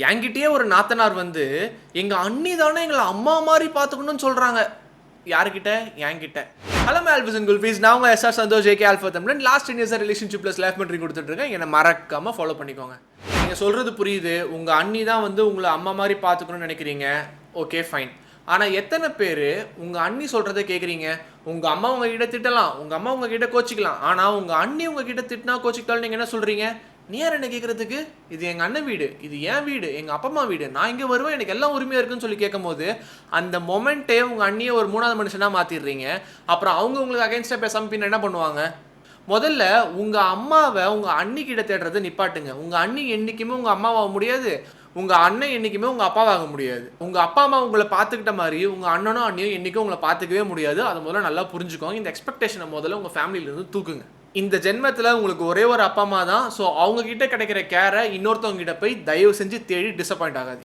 என்கிட்டயே ஒரு நாத்தனார் வந்து எங்க அண்ணி தானே எங்களை அம்மா மாதிரி பார்த்துக்கணும்னு சொல்றாங்க. யாருக்கிட்ட? என்கிட்ட. ஹலோ ஆல்விஸ் அண்ட் குல்ஃபீஸ், நான் உங்க எஸ்ஆர் சந்தோஷ் ஜேகே ஆல்ஃபா தமிழன். Last 10 years relationship plus life mentoring கொடுத்துட்டு இருக்கேன். என்னை மறக்காம ஃபாலோ பண்ணிக்கோங்க. நீங்க சொல்றது புரியுது, உங்க அண்ணி தான் வந்து உங்களை அம்மா மாதிரி பார்த்துக்கணும்னு நினைக்கிறீங்க. Okay fine. ஆனா எத்தனை பேர் உங்க அண்ணி சொல்றதை கேட்குறீங்க? உங்க அம்மா உங்ககிட்ட திட்டலாம், உங்க அம்மா உங்ககிட்ட கோச்சிக்கலாம். ஆனா உங்க அண்ணி உங்ககிட்ட திட்டினா கோச்சிக்கிட்டாலும் நீங்க என்ன சொல்றீங்க? நீ யார் என்ன கேட்கறதுக்கு? இது எங்கள் அண்ணன் வீடு, இது என் வீடு, எங்கள் அப்பா அம்மா வீடு, நான் இங்கே வருவேன், எனக்கு எல்லாம் உரிமையாக இருக்குன்னு சொல்லி கேட்கும் போது அந்த மொமெண்ட்டே உங்கள் அண்ணியை ஒரு 3வது மனுஷனாக மாற்றிடுறீங்க. அப்புறம் அவங்க உங்களுக்கு அகைன்ஸ்டாக பேசாமல் பின்ன என்ன பண்ணுவாங்க? முதல்ல உங்கள் அம்மாவை உங்கள் அண்ணிக்கிட்ட தேடுறதை நிப்பாட்டுங்க. உங்கள் அண்ணி என்றைக்குமே உங்கள் அம்மாவாக முடியாது, உங்கள் அண்ணன் என்றைக்குமே உங்கள் அப்பாவாக முடியாது. உங்கள் அப்பா அம்மா உங்களை பார்த்துக்கிட்ட மாதிரி உங்கள் அண்ணனும் அண்ணியும் என்றைக்கும் உங்களை பார்த்துக்கவே முடியாது. அதை முதல்ல நல்லா புரிஞ்சுக்கோங்க. இந்த எக்ஸ்பெக்டேஷனை முதல்ல உங்கள் ஃபேமிலியிலேருந்து தூக்குங்க. இந்த ஜென்மத்தில் உங்களுக்கு ஒரே ஒரு அப்பா அம்மா தான். ஸோ அவங்க கிட்ட கிடைக்கிற கேரை இன்னொருத்தவங்க கிட்ட போய் தயவு செஞ்சு தேடி டிசப்பாயிண்ட் ஆகாது.